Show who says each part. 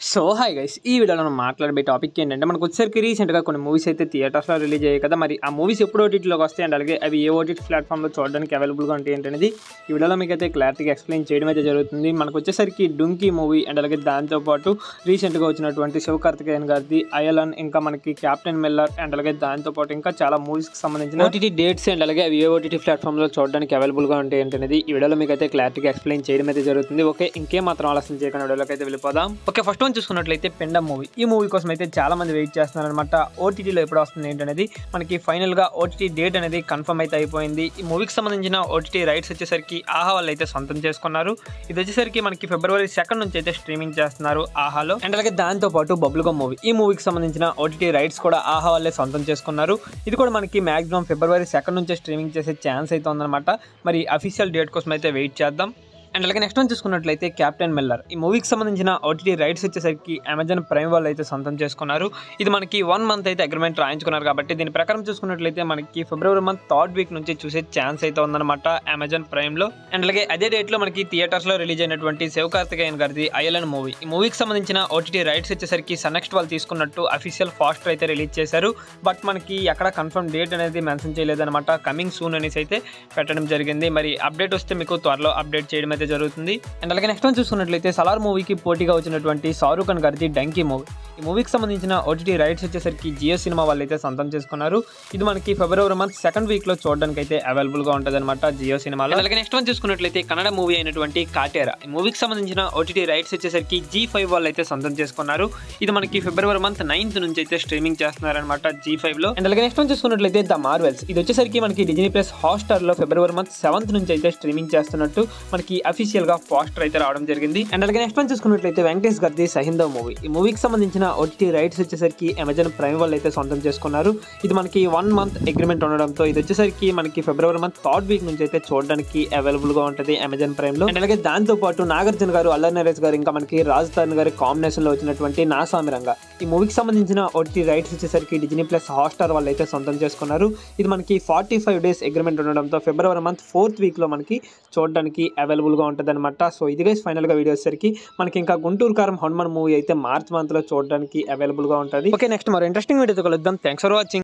Speaker 1: So hi guys, ఈ వీడియోలో మనం మాట్లాడే టాపిక్ ఏంటంటే మనకు వచ్చేసరికి రీసెంట్గా కొన్ని మూవీస్ అయితే థియేటర్స్లో రిలీజ్ అయ్యాయి కదా. మరి ఆ మూవీస్ ఎప్పుడు ఓటీటీలోకి వస్తాయి అండ్ అలాగే అవి ఏ ఓటీటీ ప్లాట్ఫామ్లో చూడడానికి అవైలబుల్గా ఉంటాయి ఏంటనేది ఈ వీడియోలో మీకు అయితే క్లారిటీగా ఎక్స్ప్లెయిన్ చేయడం అయితే జరుగుతుంది. మనకు వచ్చేసరికి డుంకీ మూవీ అండ్ అలాగే దాంతోపాటు రీసెంట్గా వచ్చినటువంటి శివకార్తికేయన్ గారిది అయలన్, ఇంకా మనకి క్యాప్టెన్ మిల్లర్ అండ్ అలాగే దాంతోపాటు ఇంకా చాలా మూవీస్కి సంబంధించిన ఓటీటీ డేట్స్ అండ్ అలాగే అవి ఏ ఓటీటీ ప్లాట్ఫామ్లో చూడడానికి అవైలబుల్గా ఉంటాయి ఏంటనేది ఈ వీడియోలో మీకు అయితే క్లారిటీగా ఎక్స్ప్లెయిన్ చేయడం అయితే జరుగుతుంది. ఓకే, ఇంకేం మాత్రం ఆలస్యం చేయకుండా వీడియోలోకి అయితే వెళ్ళిపోదాం. ఓకే, ఫస్ట్ వన్ చూసుకున్నట్లయితే పెండమ్ మూవీ. ఈ మూవీ కోసం అయితే చాలా మంది వెయిట్ చేస్తున్నారు అనమాట. ఓటీటీలో ఎప్పుడు వస్తుంది ఏంటనేది మనకి ఫైనల్ గా ఓటీటీ డేట్ అనేది కన్ఫర్మ్ అయితే అయిపోయింది. ఈ మూవీకి సంబంధించిన ఓటీటీ రైట్స్ వచ్చేసరికి ఆహా వాళ్ళు అయితే సొంతం చేసుకున్నారు. ఇది వచ్చేసరికి మనకి ఫిబ్రవరి 2 నుంచి అయితే స్ట్రీమింగ్ చేస్తున్నారు ఆహాలో. అండ్ అలాగే దాంతో పాటు బబ్లుగమ్ మూవీ, ఈ మూవీకి సంబంధించిన ఓటీటీ రైట్స్ కూడా ఆహా వాళ్ళే సొంతం చేసుకున్నారు. ఇది కూడా మనకి మాక్సిమం ఫిబ్రవరి 2 నుంచే స్ట్రీమింగ్ చేసే ఛాన్స్ అయితే ఉందన్నమాట. మరి అఫీషియల్ డేట్ కోసం అయితే వెయిట్ చేద్దాం. అండ్ అలాగే నెక్స్ట్ వన్ చూసుకున్నట్లయితే క్యాప్టెన్ మిల్లర్, ఈ మూవీకి సంబంధించిన ఓటీటీ రైట్స్ వచ్చేసరికి అమెజాన్ ప్రైమ్ వాళ్ళు అయితే సొంతం చేసుకున్నారు. ఇది మనకి 1 మంత్ అయితే అగ్రిమెంట్ రాయించుకున్నారు కాబట్టి దీని ప్రకారం చూసుకున్నట్లయితే మనకి ఫిబ్రవరి మంత్ 3rd వీక్ నుంచి చూసే ఛాన్స్ అయితే ఉందన్నమాట అమెజాన్ ప్రైమ్లో. అండ్ అలాగే అదే డేట్లో మనకి థియేటర్స్లో రిలీజ్ అయినటువంటి శివకార్తికేయన్ గారిది అయలన్ మూవీ, ఈ మూవీకి సంబంధించిన ఓటీటీ రైట్స్ వచ్చేసరికి సన్నెక్స్ట్ వాళ్ళు తీసుకున్నట్టు అఫీషియల్ ఫాస్టర్ అయితే రిలీజ్ చేశారు. బట్ మనకి ఎక్కడ కన్ఫర్మ్ డేట్ అనేది మెన్షన్ చేయలేదన్నమాట. కమింగ్ సూన్ అనేసి అయితే పెట్టడం జరిగింది. మరి అప్డేట్ వస్తే మీకు త్వరలో అప్డేట్ చేయడం అయితే జరుగుతుంది. అండ్ అలాగే నెక్స్ట్ వన్ చూసుకున్నట్లయితే సలార్ మూవీకి పోటీగా వచ్చినటువంటి షారూఖ్ ఖాన్ గారిది డంకీ మూవీ, ఈ మూవీకి సంబంధించిన ఓటీటీ రైట్స్ వచ్చేసరికి జియో సినిమా వాళ్ళు అయితే సొంతం చేసుకున్నారు. ఇది మనకి ఫిబ్రవరి మంత్ 2nd వీక్లో చూడడానికి అయితే అవైలబుల్గా ఉంటుంది అనమాట జియో సినిమాలో. అలాగే నెక్స్ట్ వన్ చూసుకున్నట్లయితే కన్నడ మూవీ అయినటువంటి కాటేరా, ఈ మూవీకి సంబంధించిన ఓటీటీ రైట్స్ వచ్చేసరికి G5 వాళ్ళు అయితే సొంతం చేసుకున్నారు. ఇది మనకి ఫిబ్రవరి మంత్ 9th నుంచి అయితే స్ట్రీమింగ్ చేస్తున్నారనమాట G5లో. అండ్ అలాగే నెక్స్ట్ వన్ చూసుకున్నట్లయితే ద మార్వెల్స్, ఇది వచ్చేసరికి మనకి డిజ్నీ ప్లస్ హాట్స్టార్లో ఫిబ్రవరి మంత్ 7th నుంచి అయితే స్ట్రీమింగ్ చేస్తున్నట్టు మనకి అఫీషియల్ గా పోస్టర్ అయితే రావడం జరిగింది. అండ్ అలాగే నెక్స్ట్ వన్ చూసుకున్నట్లయితే వెంకటేష్ గారిది సహిందవ్ మూవీ, ఈ మూవీకి సంబంధించిన ఓటీటీ రైట్స్ వచ్చేసరికి అమెజాన్ ప్రైమ్ వాళ్ళు అయితే సొంతం చేసుకున్నారు. ఇది మనకి 1 మంత్ అగ్రిమెంట్ ఉండడంతో ఇది వచ్చేసరికి మనకి ఫిబ్రవరి మంత్ 3rd వీక్ నుంచి అయితే చూడడానికి అవైలబుల్ గా ఉంటుంది అమెజాన్ ప్రైమ్ లో. అండ్ అలాగే దాంతో పాటు నాగార్జున గారు, అల్లరి నరేష్ గారు, ఇంకా మనకి రాజధాని గారి కాంబినేషన్ లో వచ్చినటువంటి నా సామిరంగా, ఈ మూవీకి సంబంధించిన ఓటీటీ రైట్స్ వచ్చేసరికి డిజ్నీ ప్లస్ హాట్స్టార్ వాళ్ళు అయితే సొంతం చేసుకున్నారు. ఇది మనకి 45 days అగ్రిమెంట్ ఉండడంతో ఫిబ్రవరి మంత్ 4th వీక్ లో మనకి చూడడానికి అవైలబుల్ గా ఉంటుంది అనమాట. సో ఇది గైస్ ఫైనల్ గా వీడియో వచ్చేసరికి మనకి ఇంకా గుంటూరు కారం హనుమాన్ మూవీ అయితే మార్చ్ మంత్ లో చూడడానికి అవైలబుల్ గా ఉంటుంది. ఓకే, నెక్స్ట్ మరో ఇంట్రెస్టింగ్ వీడియోతో కలుద్దాం. Thanks for watching.